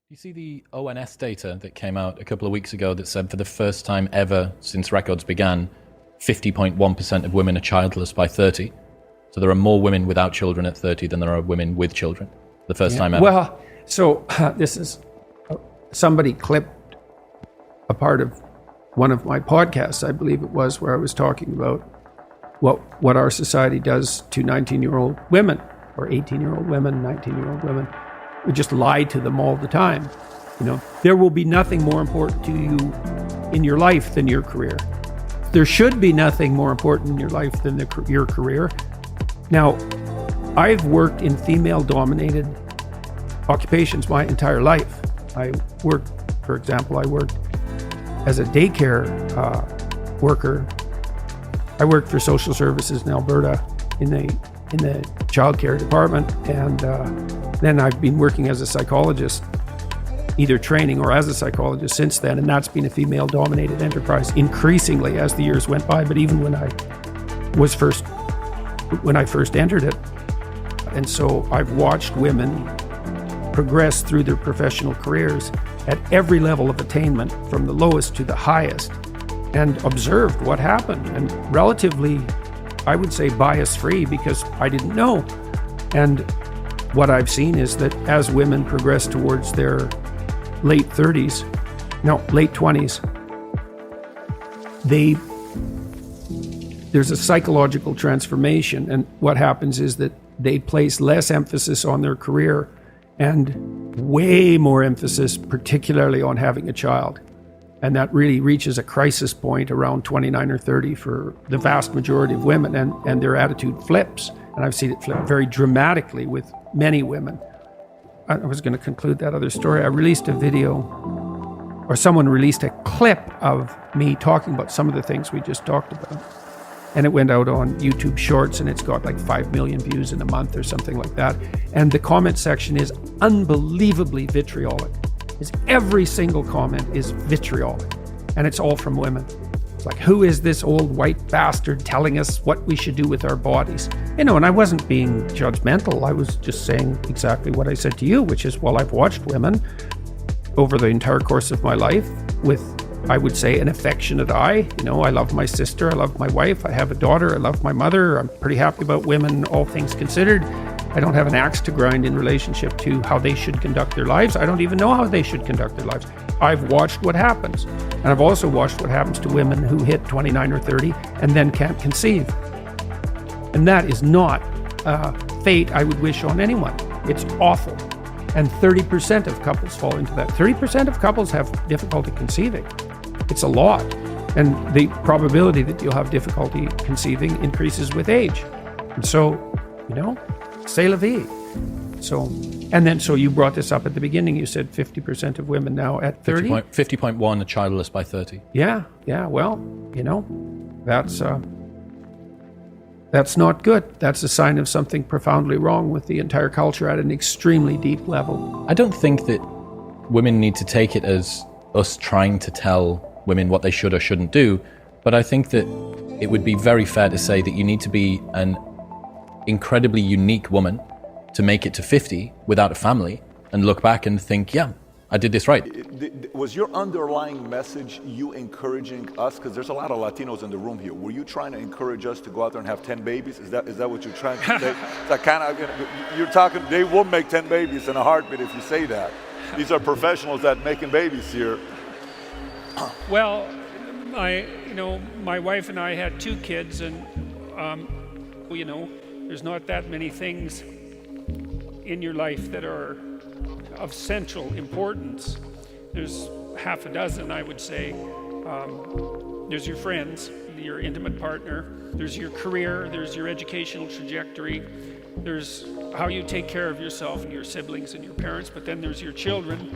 You see the ONS data that came out a couple of weeks ago that said for the first time ever since records began, 50.1% of women are childless by 30. So there are more women without children at 30 than there are women with children. The first time ever. Well, so this is somebody clipped a part of one of my podcasts, I believe it was, where I was talking about what our society does to 19-year-old women or 18-year-old women, 19-year-old women. We just lie to them all the time. You know, there will be nothing more important to you in your life than your career. There should be nothing more important in your life than your career. Now, I've worked in female-dominated occupations my entire life. I worked as a daycare worker. I worked for social services in Alberta in the childcare department, and then I've been working as a psychologist, either training or as a psychologist since then, and that's been a female-dominated enterprise increasingly as the years went by. But even when I first entered it, and so I've watched women progress through their professional careers at every level of attainment, from the lowest to the highest, and observed what happened, and relatively, I would say, bias-free, because I didn't know. And what I've seen is that as women progress towards their late 20s, there's a psychological transformation, and what happens is that they place less emphasis on their career and way more emphasis, particularly on having a child. And that really reaches a crisis point around 29 or 30 for the vast majority of women, and their attitude flips. And I've seen it flip very dramatically with many women. I was going to conclude that other story. I released a video, or someone released a clip of me talking about some of the things we just talked about. And it went out on YouTube Shorts, and it's got like 5 million views in a month or something like that. And the comment section is unbelievably vitriolic. Every single comment is vitriolic, and it's all from women. It's like, who is this old white bastard telling us what we should do with our bodies? And I wasn't being judgmental. I was just saying exactly what I said to you, which is, well, I've watched women over the entire course of my life with, I would say, an affectionate eye. I love my sister, I love my wife, I have a daughter, I love my mother. I'm pretty happy about women, all things considered. I don't have an axe to grind in relationship to how they should conduct their lives. I don't even know how they should conduct their lives. I've watched what happens. And I've also watched what happens to women who hit 29 or 30 and then can't conceive. And that is not a fate I would wish on anyone. It's awful. And 30% of couples fall into that. 30% of couples have difficulty conceiving. It's a lot. And the probability that you'll have difficulty conceiving increases with age. And so, c'est la vie. So you brought this up at the beginning. You said 50% of women now at 30? 50.1 are childless by 30. Yeah. Well, that's not good. That's a sign of something profoundly wrong with the entire culture at an extremely deep level. I don't think that women need to take it as us trying to tell women what they should or shouldn't do, but I think that it would be very fair to say that you need to be an incredibly unique woman to make it to 50 without a family and look back and think, yeah, I did this right. Was your underlying message you encouraging us? Because there's a lot of Latinos in the room here. Were you trying to encourage us to go out there and have 10 babies? Is that what you're trying to say? You're talking, they will make 10 babies in a heartbeat if you say that. These are professionals that making babies here. Well, my wife and I had 2 kids, and there's not that many things in your life that are of central importance. There's half a dozen, I would say. There's your friends, your intimate partner. There's your career. There's your educational trajectory. There's how you take care of yourself and your siblings and your parents. But then there's your children.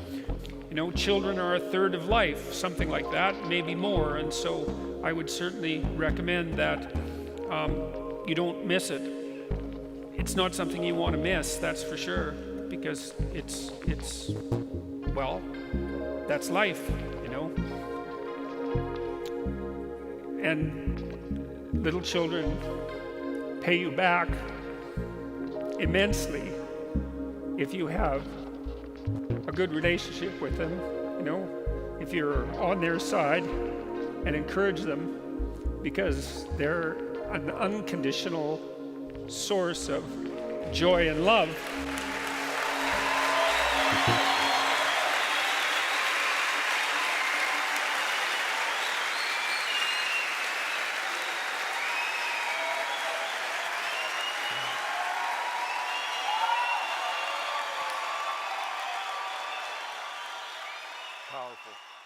Children are a third of life, something like that, maybe more. And so I would certainly recommend that you don't miss it. It's not something you want to miss, that's for sure, because it's that's life, And little children pay you back immensely if you have a good relationship with them, you know, if you're on their side, and encourage them, because they're an unconditional source of joy and love. Powerful.